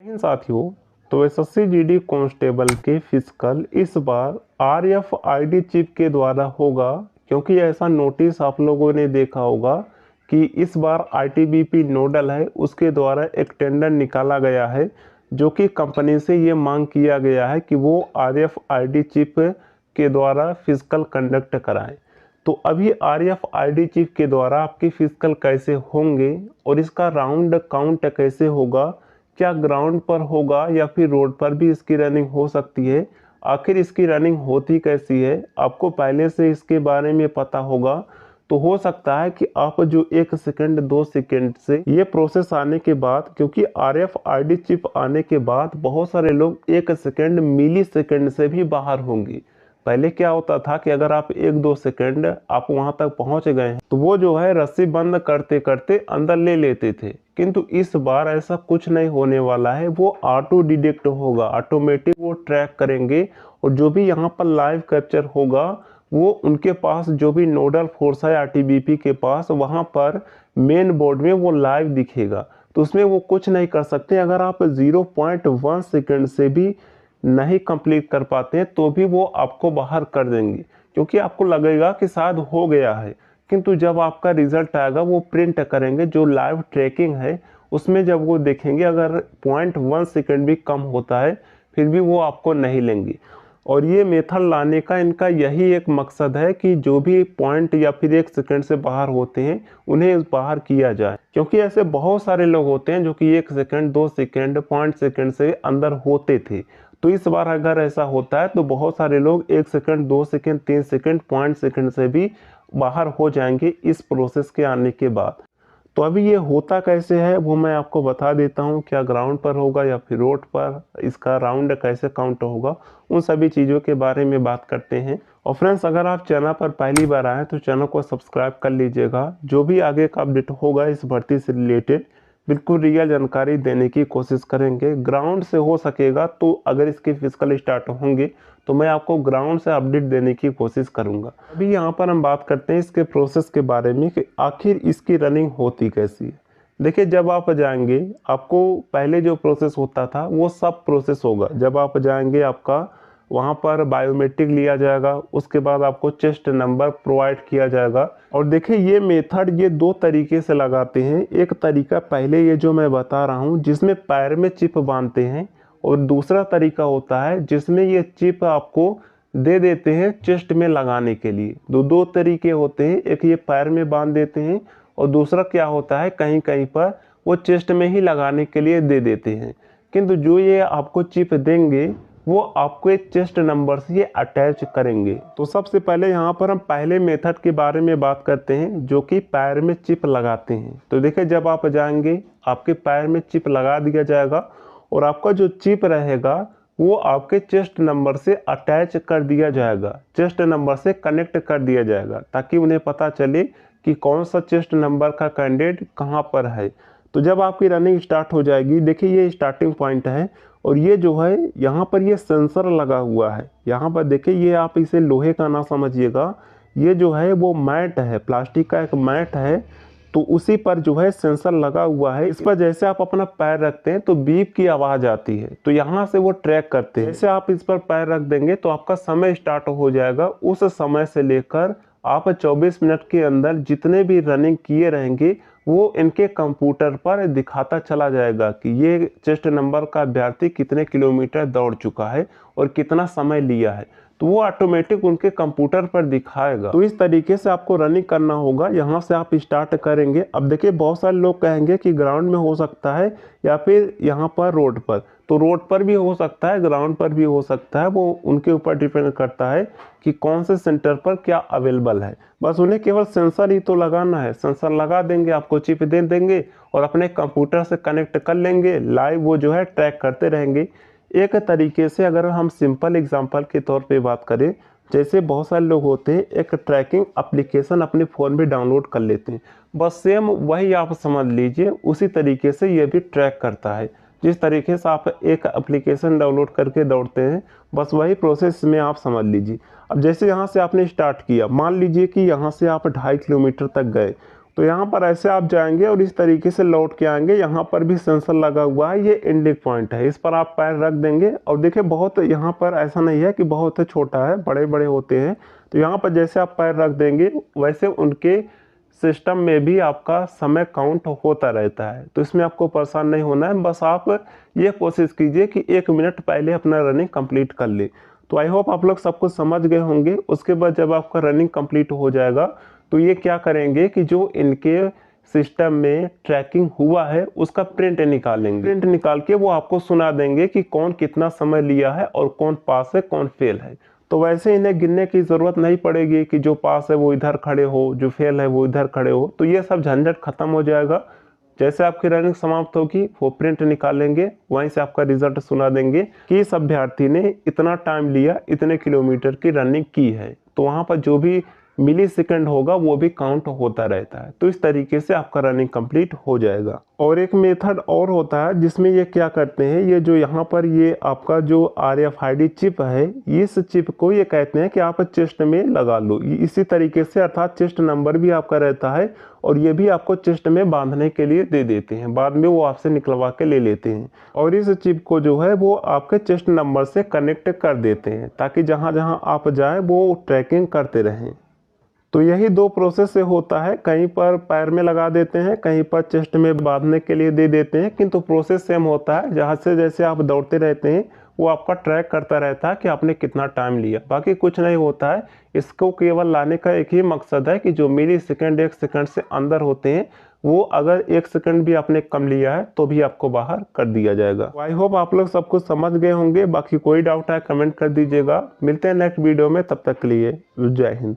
इन साथियों, तो SSC GD constable के फिजिकल इस बार आरएफआईडी चिप के द्वारा होगा, क्योंकि ऐसा नोटिस आप लोगों ने देखा होगा कि इस बार आईटीबीपी नोडल है उसके द्वारा एक टेंडर निकाला गया है, जो कि कंपनी से ये मांग किया गया है कि वो आरएफआईडी चिप के द्वारा फिजिकल कंडक्ट कराएं। तो अभी आरएफआईडी चिप के द्वारा आपके फिजिकल कैसे होंगे और इसका राउंड काउंट कैसे होगा, क्या ग्राउंड पर होगा या फिर रोड पर भी इसकी रनिंग हो सकती है, आखिर इसकी रनिंग होती कैसी है, आपको पहले से इसके बारे में पता होगा। तो हो सकता है कि आप जो 1 सेकंड 2 सेकंड से ये प्रोसेस आने के बाद, क्योंकि आरएफआईडी चिप आने के बाद बहुत सारे लोग 1 सेकंड मिली सेकंड से भी बाहर होंगे। पहले क्या होता था कि अगर आप 1-2 सेकंड आप वहां तक पहुंच गए हैं तो वो जो है रस्सी बंद करते करते अंदर ले लेते थे, किंतु इस बार ऐसा कुछ नहीं होने वाला है। वो ऑटो डिटेक्ट होगा, ऑटोमेटिक वो ट्रैक करेंगे और जो भी यहाँ पर लाइव कैप्चर होगा वो उनके पास जो भी नोडल फोर्स है आईटीबीपी के पास, वहां पर मेन बोर्ड में वो लाइव दिखेगा। तो उसमें वो कुछ नहीं कर सकते। अगर आप 0.1 सेकंड से भी नहीं कंप्लीट कर पाते हैं तो भी वो आपको बाहर कर देंगे, क्योंकि आपको लगेगा कि शायद हो गया है, किंतु जब आपका रिजल्ट आएगा वो प्रिंट करेंगे जो लाइव ट्रैकिंग है उसमें, जब वो देखेंगे अगर 0.1 सेकंड भी कम होता है फिर भी वो आपको नहीं लेंगे। और ये मेथड लाने का इनका यही एक मकसद है कि जो भी पॉइंट या फिर 1 सेकंड से बाहर होते हैं उन्हें बाहर किया जाए, क्योंकि ऐसे बहुत सारे लोग होते हैं जो कि 1 सेकंड 2 सेकंड 0.1 सेकंड से अंदर होते थे। तो इस बार अगर ऐसा होता है तो बहुत सारे लोग 1 सेकंड 2 सेकंड 3 सेकंड 0.1 सेकंड से भी बाहर हो जाएंगे इस प्रोसेस के आने के बाद। तो अभी ये होता कैसे है वो मैं आपको बता देता हूँ, क्या ग्राउंड पर होगा या फिर रोड पर, इसका राउंड कैसे काउंट होगा, उन सभी चीज़ों के बारे में बात करते हैं। और फ्रेंड्स, अगर आप चैनल पर पहली बार आए तो चैनल को सब्सक्राइब कर लीजिएगा। जो भी आगे का अपडेट होगा इस भर्ती से रिलेटेड बिल्कुल रियल जानकारी देने की कोशिश करेंगे। ग्राउंड से हो सकेगा तो अगर इसके फिजिकल स्टार्ट होंगे तो मैं आपको ग्राउंड से अपडेट देने की कोशिश करूंगा। अभी यहाँ पर हम बात करते हैं इसके प्रोसेस के बारे में कि आखिर इसकी रनिंग होती कैसी है। देखिए, जब आप जाएंगे आपको पहले जो प्रोसेस होता था वो सब प्रोसेस होगा। जब आप जाएंगे आपका वहाँ पर बायोमेट्रिक लिया जाएगा, उसके बाद आपको चेस्ट नंबर प्रोवाइड किया जाएगा। और देखिए, ये मेथड ये 2 तरीके से लगाते हैं। एक तरीका पहले ये जो मैं बता रहा हूँ जिसमें पैर में चिप बांधते हैं, और दूसरा तरीका होता है जिसमें ये चिप आपको दे देते हैं चेस्ट में लगाने के लिए। दो तरीके होते हैं, एक ये पैर में बांध देते हैं और दूसरा क्या होता है कहीं कहीं पर वो चेस्ट में ही लगाने के लिए दे देते हैं। किंतु जो ये आपको चिप देंगे वो आपको एक चेस्ट नंबर से ये अटैच करेंगे। तो सबसे पहले यहाँ पर हम पहले मेथड के बारे में बात करते हैं, जो कि पैर में चिप लगाते हैं। तो देखिए, जब आप जाएंगे आपके पैर में चिप लगा दिया जाएगा और आपका जो चिप रहेगा वो आपके चेस्ट नंबर से अटैच कर दिया जाएगा, चेस्ट नंबर से कनेक्ट कर दिया जाएगा, ताकि उन्हें पता चले कि कौन सा चेस्ट नंबर का कैंडिडेट कहाँ पर है। तो जब आपकी रनिंग स्टार्ट हो जाएगी, देखिए ये स्टार्टिंग पॉइंट है और ये जो है यहाँ पर ये सेंसर लगा हुआ है। यहाँ पर देखिए, ये आप इसे लोहे का ना समझिएगा, ये जो है वो मैट है, प्लास्टिक का एक मैट है, तो उसी पर जो है सेंसर लगा हुआ है। इस पर जैसे आप अपना पैर रखते हैं तो बीप की आवाज़ आती है, तो यहाँ से वो ट्रैक करते हैं। जैसे आप इस पर पैर रख देंगे तो आपका समय स्टार्ट हो जाएगा। उस समय से लेकर आप 24 मिनट के अंदर जितने भी रनिंग किए रहेंगे वो इनके कंप्यूटर पर दिखाता चला जाएगा कि ये चेस्ट नंबर का अभ्यर्थी कितने किलोमीटर दौड़ चुका है और कितना समय लिया है, तो वो ऑटोमेटिक उनके कंप्यूटर पर दिखाएगा। तो इस तरीके से आपको रनिंग करना होगा। यहाँ से आप स्टार्ट करेंगे। अब देखिए, बहुत सारे लोग कहेंगे कि ग्राउंड में हो सकता है या फिर यहाँ पर रोड पर, तो रोड पर भी हो सकता है, ग्राउंड पर भी हो सकता है, वो उनके ऊपर डिपेंड करता है कि कौन से सेंटर पर क्या अवेलेबल है। बस उन्हें केवल सेंसर ही तो लगाना है, सेंसर लगा देंगे, आपको चिप दे देंगे और अपने कंप्यूटर से कनेक्ट कर लेंगे, लाइव वो जो है ट्रैक करते रहेंगे। एक तरीके से अगर हम सिंपल एग्जांपल के तौर पे बात करें, जैसे बहुत सारे लोग होते हैं एक ट्रैकिंग एप्लीकेशन अपने फ़ोन में डाउनलोड कर लेते हैं, बस सेम वही आप समझ लीजिए उसी तरीके से ये भी ट्रैक करता है। जिस तरीके से आप एक एप्लीकेशन डाउनलोड करके दौड़ते हैं, बस वही प्रोसेस में आप समझ लीजिए। अब जैसे यहाँ से आपने स्टार्ट किया, मान लीजिए कि यहाँ से आप 2.5 किलोमीटर तक गए, तो यहाँ पर ऐसे आप जाएंगे और इस तरीके से लौट के आएंगे। यहाँ पर भी सेंसर लगा हुआ है, ये एंडिंग पॉइंट है, इस पर आप पैर रख देंगे और देखिए बहुत यहाँ पर ऐसा नहीं है कि बहुत छोटा है, बड़े बड़े होते हैं। तो यहाँ पर जैसे आप पैर रख देंगे वैसे उनके सिस्टम में भी आपका समय काउंट होता रहता है। तो इसमें आपको परेशान नहीं होना है, बस आप ये कोशिश कीजिए कि 1 मिनट पहले अपना रनिंग कंप्लीट कर ले। तो आई होप आप लोग सब कुछ समझ गए होंगे। उसके बाद जब आपका रनिंग कंप्लीट हो जाएगा तो ये क्या करेंगे कि जो इनके सिस्टम में ट्रैकिंग हुआ है उसका प्रिंट निकालेंगे। प्रिंट निकाल के वो आपको सुना देंगे कि कौन कितना समय लिया है और कौन पास है कौन फेल है। तो वैसे इन्हें गिनने की ज़रूरत नहीं पड़ेगी कि जो पास है वो इधर खड़े हो, जो फेल है वो इधर खड़े हो। तो ये सब झंझट खत्म हो जाएगा। जैसे आपकी रनिंग समाप्त होगी वो प्रिंट निकालेंगे, वहीं से आपका रिजल्ट सुना देंगे कि इस अभ्यर्थी ने इतना टाइम लिया, इतने किलोमीटर की रनिंग की है। तो वहाँ पर जो भी मिली सेकंड होगा वो भी काउंट होता रहता है। तो इस तरीके से आपका रनिंग कंप्लीट हो जाएगा। और एक मेथड और होता है जिसमें ये क्या करते हैं, ये जो यहाँ पर ये आपका जो RFID चिप है, इस चिप को ये कहते हैं कि आप चेस्ट में लगा लो। इसी तरीके से अर्थात चेस्ट नंबर भी आपका रहता है और ये भी आपको चेस्ट में बांधने के लिए दे देते हैं, बाद में वो आपसे निकलवा के ले लेते हैं। और इस चिप को जो है वो आपके चेस्ट नंबर से कनेक्ट कर देते हैं ताकि जहाँ जहाँ आप जाए वो ट्रैकिंग करते रहें। तो यही 2 प्रोसेस से होता है, कहीं पर पैर में लगा देते हैं, कहीं पर चेस्ट में बांधने के लिए दे देते हैं, किंतु प्रोसेस सेम होता है। जहाँ से जैसे आप दौड़ते रहते हैं वो आपका ट्रैक करता रहता है कि आपने कितना टाइम लिया, बाकी कुछ नहीं होता है। इसको केवल लाने का एक ही मकसद है कि जो मिली सेकेंड 1 सेकंड से अंदर होते हैं वो अगर 1 सेकंड भी आपने कम लिया है तो भी आपको बाहर कर दिया जाएगा। आई होप आप लोग सब कुछ समझ गए होंगे। बाकी कोई डाउट है कमेंट कर दीजिएगा। मिलते हैं नेक्स्ट वीडियो में, तब तक के लिए जय हिंद।